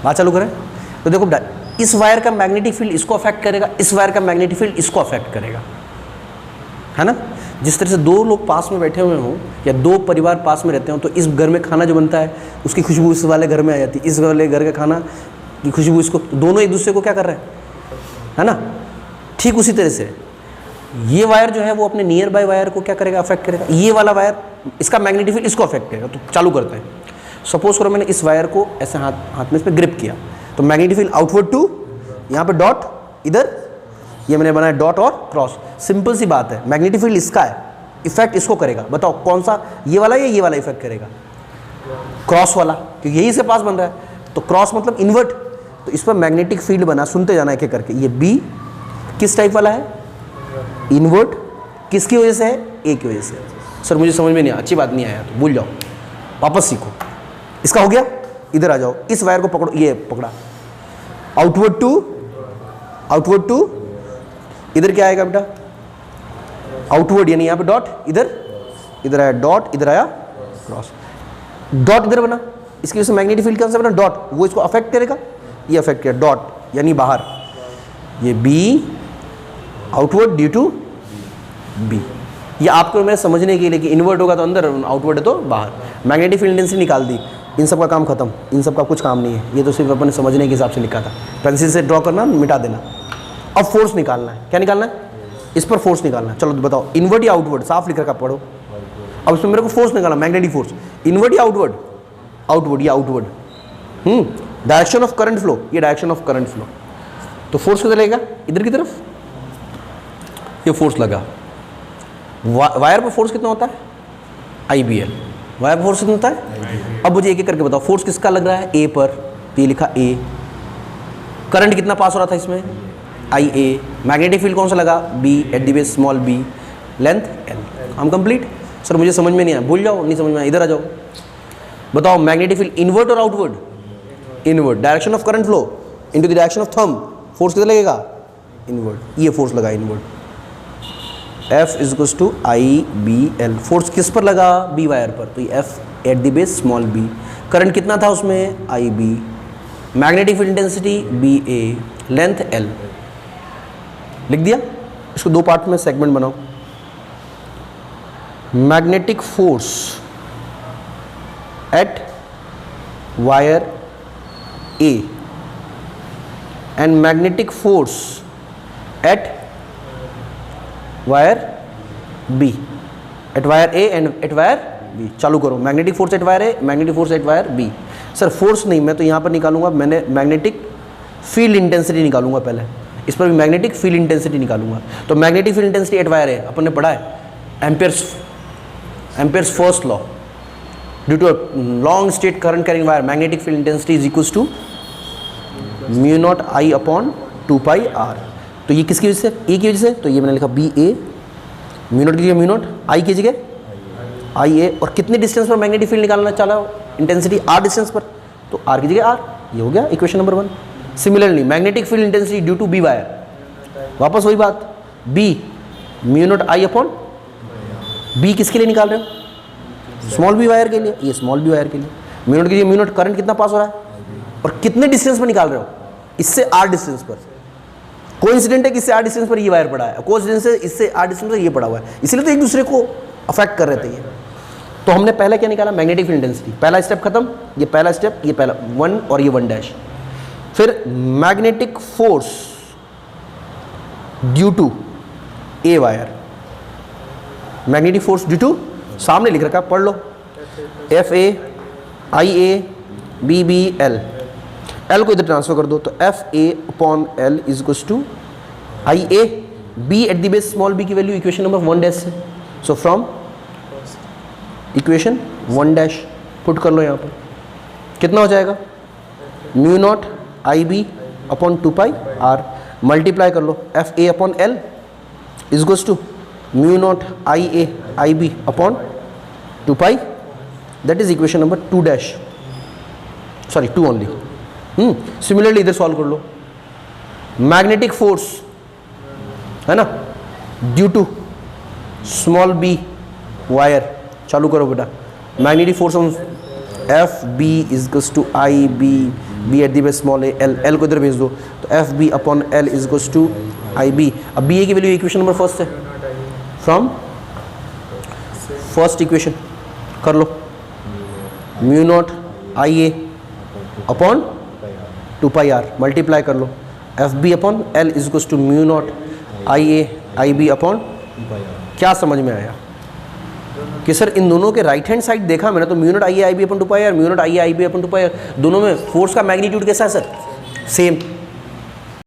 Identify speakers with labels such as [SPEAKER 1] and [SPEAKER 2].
[SPEAKER 1] बात चालू करें तो देखो बेटा, इस वायर का मैग्नेटिक फील्ड इसको अफेक्ट करेगा, इस वायर का मैग्नेटिक फील्ड इसको अफेक्ट करेगा, है ना। जिस तरह से दो लोग पास में बैठे हुए हों या दो परिवार पास में रहते हों तो इस घर में खाना जो बनता है उसकी खुशबू इस वाले घर में आ जाती है, इस वाले घर का खाना की खुशबू इसको, दोनों एक दूसरे को क्या कर रहे हैं, है ना। ठीक उसी तरह से ये वायर जो है वो अपने नियर बाय वायर को क्या करेगा, अफेक्ट करेगा। ये वाला वायर इसका मैग्नेटिक फील्ड इसको अफेक्ट करेगा। तो चालू करते हैं। सपोज करो मैंने इस वायर को ऐसे हाथ में इस पर ग्रिप किया तो मैग्नेटिक फील्ड आउटवर्ड टू, यहाँ पे डॉट, इधर ये मैंने बनाया डॉट और क्रॉस। सिंपल सी बात है, मैग्नेटिक फील्ड इसका है, इफेक्ट इसको करेगा। बताओ कौन सा, ये वाला या ये वाला इफेक्ट करेगा? क्रॉस वाला, क्योंकि यही से पास बन रहा है। तो क्रॉस मतलब इन्वर्ट, तो इस पर मैग्नेटिक फील्ड बना, सुनते जाना एक एक करके। ये बी किस टाइप वाला है? इन्वर्ट। किसकी वजह से है? ए की वजह से। सर मुझे समझ में नहीं आया, अच्छी बात नहीं आया तो भूल जाओ, वापस सीखो। इसका हो गया, इधर आ जाओ, इस वायर को पकड़ो, ये पकड़ा, आउटवर्ड टू, आउटवर्ड टू, इधर क्या आएगा बेटा? आउटवर्ड, यानी यहाँ पे डॉट, इधर आया डॉट, इधर आया क्रॉस, डॉट इधर बना। इसकी वजह से मैग्नेटिक फील्ड कौन सा बना? डॉट। वो इसको अफेक्ट करेगा, ये अफेक्ट किया, डॉट यानी बाहर। ये B outward due to B. ये आपको मेरे समझने के लिए कि इन्वर्ट होगा तो अंदर, आउटवर्ड है तो बाहर। मैग्नेटिक फील्ड इंटेंसिटी निकाल दी, इन सब का काम खत्म, इन सब का कुछ काम नहीं है। ये तो सिर्फ अपन ने समझने के हिसाब से लिखा था, पेंसिल से ड्रॉ करना, मिटा देना। अब फोर्स निकालना है। क्या निकालना है? इस पर फोर्स निकालना है। चलो बताओ, इनवर्ट या आउटवर्ड? साफ लिख रखा, पढ़ो। अब इसमें मेरे को फोर्स निकालना, मैग्नेटिक फोर्स। इनवर्ट या आउटवर्ड? आउटवर्ड, या outward. Direction of current flow, ये डायरेक्शन ऑफ करंट फ्लो। तो फोर्स किधर लगेगा? इधर की तरफ। ये फोर्स लगा। वायर पर फोर्स कितना होता है? IBL। वायर पर फोर्स कितना होता है? अब मुझे एक एक करके बताओ, फोर्स किसका लग रहा है? ए पर, तो ये लिखा ए। करंट कितना पास हो रहा था इसमें? IA। मैग्नेटिक फील्ड कौन सा लगा? B at the base, small b, length L। हम कंप्लीट। सर मुझे समझ में नहीं आया, भूल जाओ, नहीं समझ में आया, इधर आ जाओ। बताओ मैग्नेटिक फील्ड इनवर्ट और outward? Inward. Direction of current flow into the direction of thumb, force किधर लगेगा? इनवर्ट। ये फोर्स लगा inward. F is to IBL। Force किस पर लगा? B वायर पर, तो ये F at the base, small b। Current कितना था उसमें? IB। Magnetic field intensity BA, length L। लिख दिया। इसको दो पार्ट में सेगमेंट बनाओ। Magnetic force at wire A and magnetic force at wire B, at wire A and at wire B। चालू करो। Magnetic force at wire A, magnetic force at wire B। Sir force नहीं, मैं तो यहाँ पर निकालूंगा, मैंने मैग्नेटिक फील्ड इंटेंसिटी निकालूंगा पहले। इस पर भी मैग्नेटिक फील्ड इंटेंसिटी निकालूंगा। तो magnetic field intensity at wire A अपन ने पढ़ा है, Ampere's first law. Due to long straight current carrying wire, magnetic field intensity is equals to mu naught I upon 2πr। तो ये किसकी वजह से? ए की वजह से। तो ये मैंने लिखा BA, म्यू नॉट की जगह म्यू नॉट, I की जगह IA। और कितने डिस्टेंस पर मैग्नेटिक फील्ड निकालना चाहा इंटेंसिटी? R डिस्टेंस पर, तो R की जगह R। ये हो गया equation number 1। Similarly magnetic field intensity due to B wire, वापस वही बात, B mu naught I upon B। किसके लिए निकाल रहे हो? स्मॉल b वायर के लिए। ये स्मॉल b वायर के लिए, म्यू नॉट कीजिए, म्यू नॉट करंट कितना पास हो रहा है और कितने डिस्टेंस पर निकाल रहे हो? इससे R डिस्टेंस पर। कोइंसिडेंट है कि इससे R डिस्टेंस पर ये वायर पड़ा है, कोइंसिडेंस है इससे R डिस्टेंस पर ये पड़ा हुआ है, इसलिए तो एक दूसरे को अफेक्ट कर रहे थे ये। तो हमने पहले क्या निकाला? Magnetic field intensity. पहला स्टेप खत्म, ये पहला स्टेप, ये पहला 1 और ये 1 फिर magnetic force due to A wire, magnetic force due to, सामने लिख रखा, पढ़ लो, FA IA BBL। L को इधर ट्रांसफर कर दो, तो FA upon L is equals to IA B at the base, small b की वैल्यू इक्वेशन नंबर 1 से। सो फ्रॉम इक्वेशन 1 पुट कर लो यहाँ पर, कितना हो जाएगा? Mu naught IB upon 2πr, multiply कर लो, FA upon L is equals to mu naught IA IB upon 2π, that is equation number 2 sorry 2 only. Similarly इधर सॉल्व कर लो। मैग्नेटिक फोर्स है ना due to small b wire, चालू करो बेटा। Magnetic force on FB is equals to IB B at the base small a, L को इधर भेज दो, तो F B upon L is equals to I B. अब बी ए की वैल्यू इक्वेशन नंबर फर्स्ट है, फ्रॉम फर्स्ट इक्वेशन कर लो, mu naught I A upon 2 pi R, multiply कर लो, F B upon L is equals to mu naught I A I B upon. क्या समझ में आया कि सर इन दोनों के राइट हैंड साइड देखा मैंने, तो mu naught I A I B upon 2 pi r, mu naught I A I B upon 2 pi r, दोनों में फोर्स का मैग्नीट्यूड कैसा है सर, सेम।